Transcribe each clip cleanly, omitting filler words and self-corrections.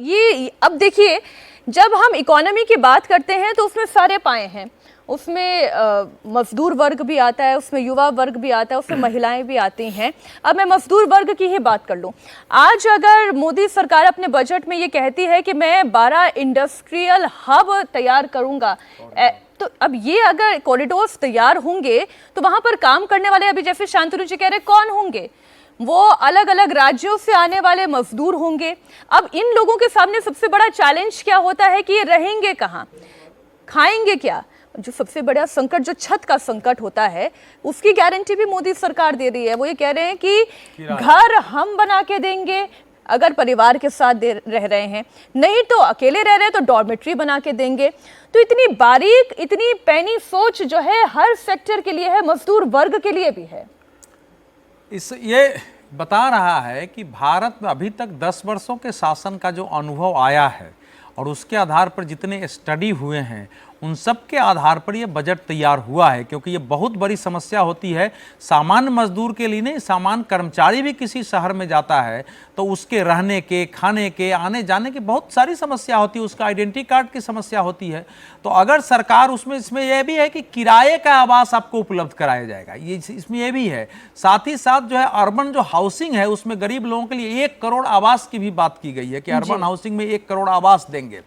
ये अब देखिए, जब हम इकोनॉमी की बात करते हैं तो उसमें सारे पाए हैं। उसमें मजदूर वर्ग भी आता है, उसमें युवा वर्ग भी आता है, उसमें महिलाएं भी आती हैं। अब मैं मजदूर वर्ग की ही बात कर लूं। आज अगर मोदी सरकार अपने बजट में ये कहती है कि मैं 12 इंडस्ट्रियल हब तैयार करूंगा, तो अब ये अगर कॉरिडोर्स तैयार होंगे तो वहां पर काम करने वाले, अभी जैसे शांतनु जी कह रहे, कौन होंगे? वो अलग अलग राज्यों से आने वाले मजदूर होंगे। अब इन लोगों के सामने सबसे बड़ा चैलेंज क्या होता है कि ये रहेंगे कहाँ, खाएंगे क्या? जो सबसे बड़ा संकट, जो छत का संकट होता है, उसकी गारंटी भी मोदी सरकार दे रही है। वो ये कह रहे हैं कि घर हम बना के देंगे अगर परिवार के साथ रह रहे हैं, नहीं तो अकेले रह रहे हैं तो डॉर्मेट्री बना के देंगे। तो इतनी बारीक, इतनी पैनी सोच जो है हर सेक्टर के लिए है, मजदूर वर्ग के लिए भी है। ये बता रहा है कि भारत में अभी तक 10 वर्षों के शासन का जो अनुभव आया है और उसके आधार पर जितने स्टडी हुए हैं, उन सब के आधार पर ये बजट तैयार हुआ है। क्योंकि ये बहुत बड़ी समस्या होती है सामान्य मजदूर के लिए, नहीं, सामान्य कर्मचारी भी किसी शहर में जाता है तो उसके रहने के, खाने के, आने जाने की बहुत सारी समस्या होती है, उसका आइडेंटिटी कार्ड की समस्या होती है। तो अगर सरकार इसमें यह भी है कि किराए का आवास आपको उपलब्ध कराया जाएगा, ये इसमें यह भी है। साथ ही साथ जो है अर्बन जो हाउसिंग है उसमें गरीब लोगों के लिए 1 करोड़ आवास की भी बात की गई है कि अर्बन हाउसिंग में 1 करोड़ आवास देंगे।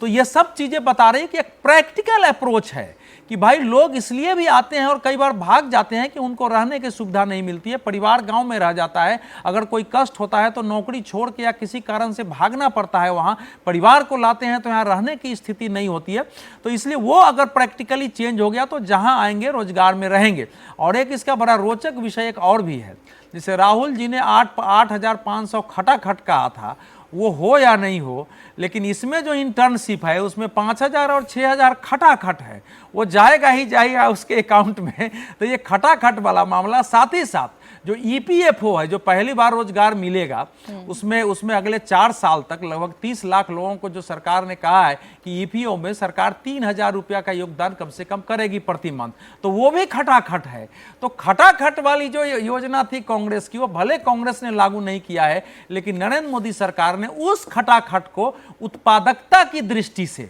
तो ये सब चीजें बता रही है कि एक प्रैक्टिकल अप्रोच है कि भाई लोग इसलिए भी आते हैं और कई बार भाग जाते हैं कि उनको रहने की सुविधा नहीं मिलती है, परिवार गांव में रह जाता है, अगर कोई कष्ट होता है तो नौकरी छोड़ के या किसी कारण से भागना पड़ता है, वहां परिवार को लाते हैं तो यहाँ रहने की स्थिति नहीं होती है। तो इसलिए वो अगर प्रैक्टिकली चेंज हो गया तो जहां आएंगे रोजगार में रहेंगे। और एक इसका बड़ा रोचक विषय एक और भी है, जिसे राहुल जी ने 8,500 खटाखट कहा था, वो हो या नहीं हो, लेकिन इसमें जो इंटर्नशिप है उसमें 5,000 और 6,000 खटाखट है, वो जाएगा ही जाएगा उसके अकाउंट में। तो ये खटाखट वाला मामला, साथ ही साथ जो EPFO है, जो पहली बार रोजगार मिलेगा, उसमें अगले 4 साल तक लगभग 30 लाख लोगों को, जो सरकार ने कहा है कि EPFO में सरकार 3,000 रुपया का योगदान कम से कम करेगी प्रति मंथ, तो वो भी खटाखट है। तो खटाखट वाली जो योजना थी कांग्रेस की, वो भले कांग्रेस ने लागू नहीं किया है, लेकिन नरेंद्र मोदी सरकार ने उस खटाखट को उत्पादकता की दृष्टि से,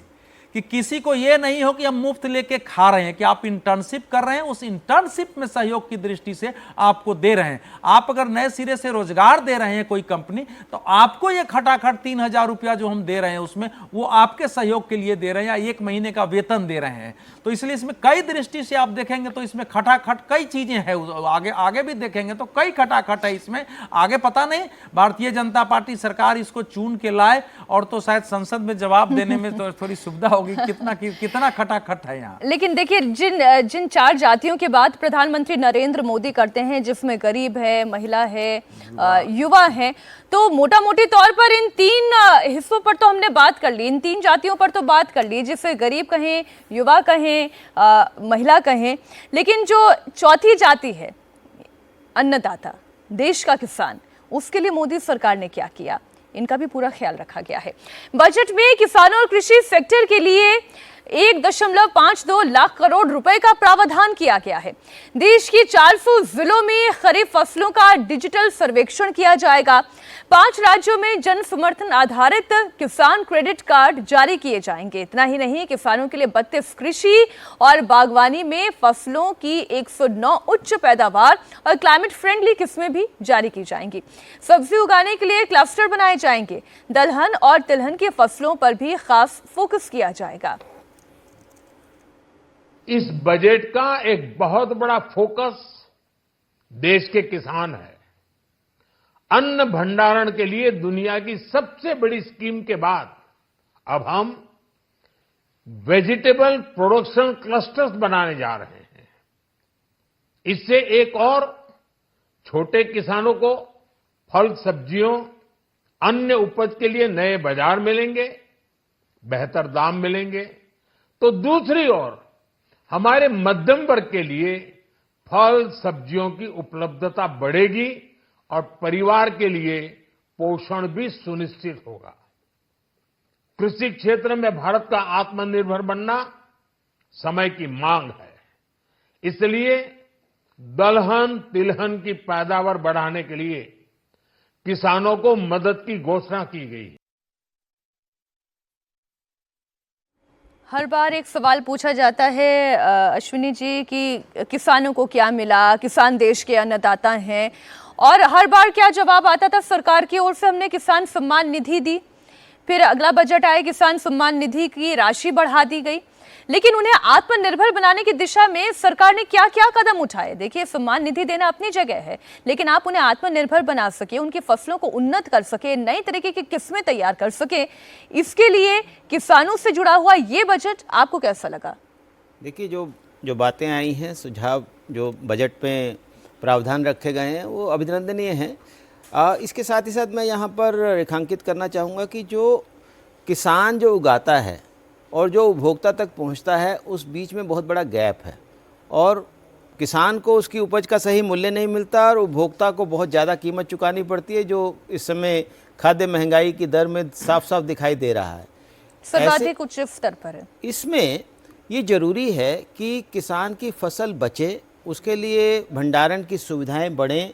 कि किसी को यह नहीं हो कि हम मुफ्त लेके खा रहे हैं, कि आप इंटर्नशिप कर रहे हैं, उस इंटर्नशिप में सहयोग की दृष्टि से आपको दे रहे हैं। आप अगर नए सिरे से रोजगार दे रहे हैं कोई कंपनी, तो आपको ये खटाखट 3,000 रुपया जो हम दे रहे हैं उसमें, वो आपके सहयोग के लिए दे रहे हैं या 1 महीने का वेतन दे रहे हैं। तो इसलिए इसमें कई दृष्टि से आप देखेंगे तो इसमें खटाखट कई चीजें हैं, आगे भी देखेंगे तो कई खटाखट है इसमें। आगे पता नहीं, भारतीय जनता पार्टी सरकार इसको चुन के लाए और तो शायद संसद में जवाब देने में तो थोड़ी सुविधा होगी, कितना खटाखट है यहाँ। लेकिन देखिए, जिन 4 जातियों की बात प्रधानमंत्री नरेंद्र मोदी करते हैं, जिसमें गरीब है, महिला है, युवा है, तो मोटा मोटी तौर पर इन 3 हिस्सों पर तो हमने बात कर ली, इन 3 जातियों पर तो बात कर ली, जिसे गरीब कहें, युवा कहें, महिला कहें। लेकिन जो चौथी जाति है, अन्नदाता, देश का किसान, उसके लिए मोदी सरकार ने क्या किया, इनका भी पूरा ख्याल रखा गया है। बजट में किसानों और कृषि सेक्टर के लिए 1.52 लाख करोड़ रुपए का प्रावधान किया गया है। देश की 400 जिलों में खरीफ फसलों का डिजिटल सर्वेक्षण किया जाएगा। 5 राज्यों में जन समर्थन आधारित किसान क्रेडिट कार्ड जारी किए जाएंगे। इतना ही नहीं, किसानों के लिए 32 कृषि और बागवानी में फसलों की 109 उच्च पैदावार और क्लाइमेट फ्रेंडली किस्में भी जारी की जाएंगी। सब्जी उगाने के लिए क्लस्टर बनाए जाएंगे। दलहन और तिलहन की फसलों पर भी खास फोकस किया जाएगा। इस बजट का एक बहुत बड़ा फोकस देश के किसान है। अन्न भंडारण के लिए दुनिया की सबसे बड़ी स्कीम के बाद अब हम वेजिटेबल प्रोडक्शन क्लस्टर्स बनाने जा रहे हैं। इससे एक और छोटे किसानों को फल, सब्जियों, अन्य उपज के लिए नए बाजार मिलेंगे, बेहतर दाम मिलेंगे। तो दूसरी ओर हमारे मध्यम वर्ग के लिए फल, सब्जियों की उपलब्धता बढ़ेगी और परिवार के लिए पोषण भी सुनिश्चित होगा। कृषि क्षेत्र में भारत का आत्मनिर्भर बनना समय की मांग है। इसलिए दलहन, तिलहन की पैदावार बढ़ाने के लिए किसानों को मदद की घोषणा की गई है। हर बार एक सवाल पूछा जाता है अश्विनी जी कि किसानों को क्या मिला, किसान देश के अन्नदाता हैं, और हर बार क्या जवाब आता था सरकार की ओर से, हमने किसान सम्मान निधि दी, फिर अगला बजट आए किसान सम्मान निधि की राशि बढ़ा दी गई, लेकिन उन्हें आत्मनिर्भर बनाने की दिशा में सरकार ने क्या क्या कदम उठाए। देखिए, सम्मान निधि देना अपनी जगह है, लेकिन आप उन्हें आत्मनिर्भर बना सके, उनकी फसलों को उन्नत कर सके, नई तरीके की किस्में तैयार कर सके, इसके लिए किसानों से जुड़ा हुआ ये बजट आपको कैसा लगा? देखिए, जो बातें आई हैं, सुझाव जो बजट में प्रावधान रखे गए हैं, वो अभिनंदनीय हैं। इसके साथ ही साथ मैं यहाँ पर रेखांकित करना चाहूँगा कि जो किसान जो उगाता है और जो उपभोक्ता तक पहुंचता है, उस बीच में बहुत बड़ा गैप है, और किसान को उसकी उपज का सही मूल्य नहीं मिलता और उपभोक्ता को बहुत ज़्यादा कीमत चुकानी पड़ती है, जो इस समय खाद्य महंगाई की दर में साफ साफ दिखाई दे रहा है। सर्वाधिक उच्च स्तर पर है। इसमें ये ज़रूरी है कि किसान की फसल बचे, उसके लिए भंडारण की सुविधाएं बढ़ें,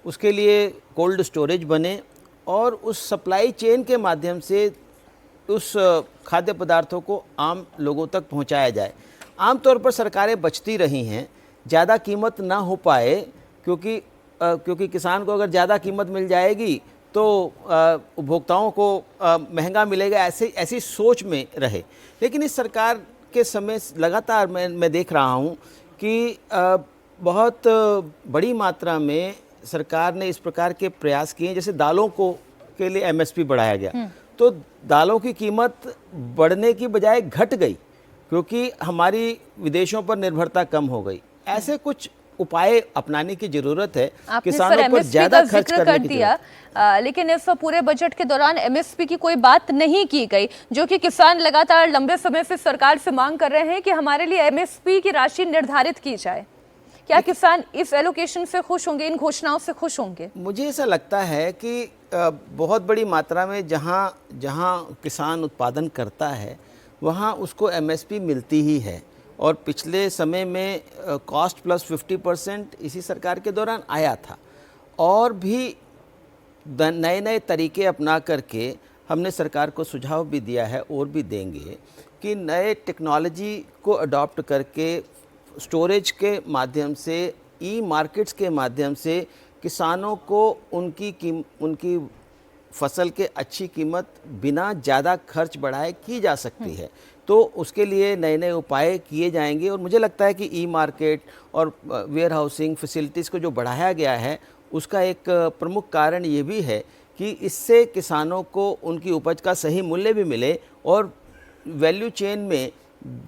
उसके लिए कोल्ड स्टोरेज बने, और उस सप्लाई चेन के माध्यम से उस खाद्य पदार्थों को आम लोगों तक पहुंचाया जाए। आमतौर पर सरकारें बचती रही हैं, ज़्यादा कीमत ना हो पाए, क्योंकि किसान को अगर ज़्यादा कीमत मिल जाएगी तो उपभोक्ताओं को महंगा मिलेगा, ऐसी सोच में रहे। लेकिन इस सरकार के समय लगातार मैं देख रहा हूँ कि बहुत बड़ी मात्रा में सरकार ने इस प्रकार के प्रयास किए, जैसे दालों के लिए एमएसपी बढ़ाया गया, तो दालों की कीमत बढ़ने की बजाय घट गई, क्योंकि हमारी विदेशों पर निर्भरता कम हो गई। ऐसे कुछ उपाय अपनाने की जरूरत है, किसानों पर ज्यादा खर्च करने की जरूरत। लेकिन इस पूरे बजट के दौरान एमएसपी की कोई बात नहीं की गई, जो कि किसान लगातार लंबे समय से सरकार से मांग कर रहे हैं कि हमारे लिए एमएसपी की राशि निर्धारित की जाए। क्या किसान इस एलोकेशन से खुश होंगे, इन घोषणाओं से खुश होंगे? मुझे ऐसा लगता है कि बहुत बड़ी मात्रा में जहाँ किसान उत्पादन करता है, वहाँ उसको एमएसपी मिलती ही है, और पिछले समय में कॉस्ट प्लस 50% इसी सरकार के दौरान आया था। और भी नए नए तरीके अपना करके हमने सरकार को सुझाव भी दिया है और भी देंगे कि नए टेक्नोलॉजी को अडॉप्ट करके स्टोरेज के माध्यम से, ई मार्केट्स के माध्यम से किसानों को उनकी फसल के अच्छी कीमत बिना ज़्यादा खर्च बढ़ाए की जा सकती है। तो उसके लिए नए नए उपाय किए जाएंगे, और मुझे लगता है कि ई मार्केट और वेयर हाउसिंग फैसिलिटीज़ को जो बढ़ाया गया है, उसका एक प्रमुख कारण ये भी है कि इससे किसानों को उनकी उपज का सही मूल्य भी मिले और वैल्यू चेन में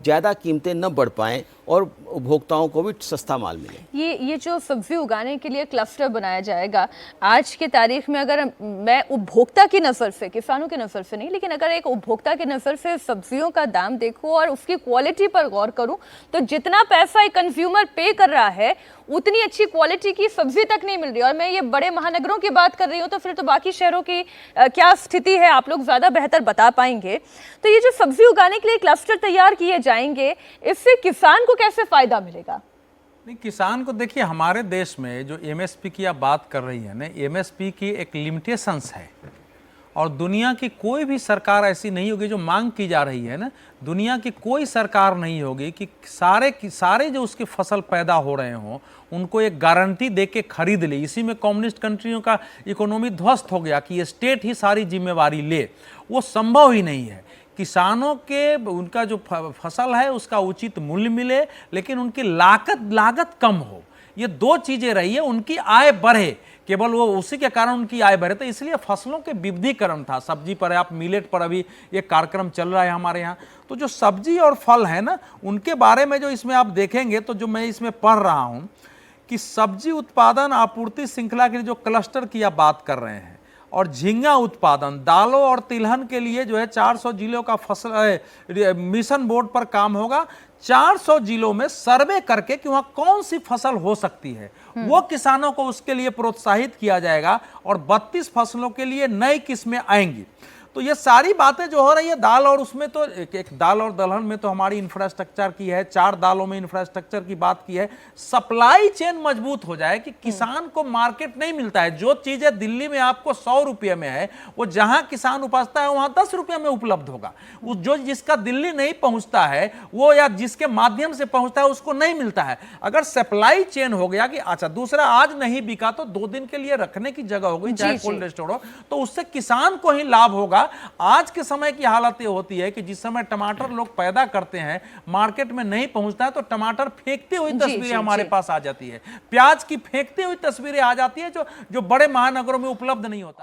ज़्यादा कीमतें न बढ़ पाएं और उपभोक्ताओं को भी सस्ता माल मिले। ये जो सब्जी उगाने के लिए क्लस्टर बनाया जाएगा, आज की तारीख में अगर मैं उपभोक्ता की नज़र से, किसानों की नज़र से नहीं, लेकिन अगर एक उपभोक्ता की नज़र से सब्जियों का दाम देखूं और उसकी क्वालिटी पर गौर करूं, तो जितना पैसा एक कंज्यूमर पे कर रहा है, उतनी अच्छी क्वालिटी की सब्जी तक नहीं मिल रही। और मैं ये बड़े महानगरों की बात कर रही हूँ, तो फिर तो बाकी शहरों की क्या स्थिति है आप लोग ज़्यादा बेहतर बता पाएंगे। तो ये जो सब्जी उगाने के लिए क्लस्टर तैयार किए जाएंगे, इससे किसान को कैसे फायदा मिलेगा? नहीं, किसान को देखिए, हमारे देश में जो एमएसपी की आप बात कर रही है ना, एमएसपी की एक लिमिटेशंस है, और दुनिया की कोई भी सरकार ऐसी नहीं होगी जो मांग की जा रही है ना, दुनिया की कोई सरकार नहीं होगी कि सारे जो उसकी फसल पैदा हो रहे हों उनको एक गारंटी दे के खरीद ले। इसी में कम्युनिस्ट कंट्रियों का इकोनॉमी ध्वस्त हो गया कि स्टेट ही सारी जिम्मेवारी ले, वो संभव ही नहीं है। किसानों के उनका जो फसल है उसका उचित मूल्य मिले, लेकिन उनकी लागत कम हो, ये दो चीजें रही है। उनकी आय बढ़े, केवल वो उसी के कारण उनकी आय बढ़े, तो इसलिए फसलों के विविधीकरण था। सब्जी पर, आप मिलेट पर अभी एक कार्यक्रम चल रहा है हमारे यहाँ, तो जो सब्जी और फल है ना, उनके बारे में जो इसमें आप देखेंगे, तो जो मैं इसमें पढ़ रहा हूँ कि सब्जी उत्पादन आपूर्ति श्रृंखला के लिए जो क्लस्टर की आप बात कर रहे हैं, और झींगा उत्पादन, दालों और तिलहन के लिए जो है 400 जिलों का फसल मिशन बोर्ड पर काम होगा। 400 जिलों में सर्वे करके कि वहाँ कौन सी फसल हो सकती है, वो किसानों को उसके लिए प्रोत्साहित किया जाएगा, और 32 फसलों के लिए नई किस्में आएंगी। तो ये सारी बातें जो हो रही है दाल और उसमें तो एक दाल और दलहन में तो हमारी इंफ्रास्ट्रक्चर की है, 4 दालों में इंफ्रास्ट्रक्चर की बात की है। सप्लाई चेन मजबूत हो जाए कि किसान को मार्केट नहीं मिलता है, जो चीजें दिल्ली में आपको 100 रुपये में है वो जहां किसान उपजता है वहां 10 रुपये में उपलब्ध होगा। जो जिसका दिल्ली नहीं पहुंचता है वो या जिसके माध्यम से पहुंचता है उसको नहीं मिलता है। अगर सप्लाई चेन हो गया कि अच्छा दूसरा आज नहीं बिका तो 2 दिन के लिए रखने की जगह हो गई, चाहे कोल्ड स्टोर हो, तो उससे किसान को ही लाभ होगा। आज के समय की हालत ये होती है कि जिस समय टमाटर लोग पैदा करते हैं मार्केट में नहीं पहुंचता है तो टमाटर फेंकती हुई तस्वीरें हमारे पास आ जाती है, प्याज की फेंकती हुई तस्वीरें आ जाती है जो बड़े महानगरों में उपलब्ध नहीं होता।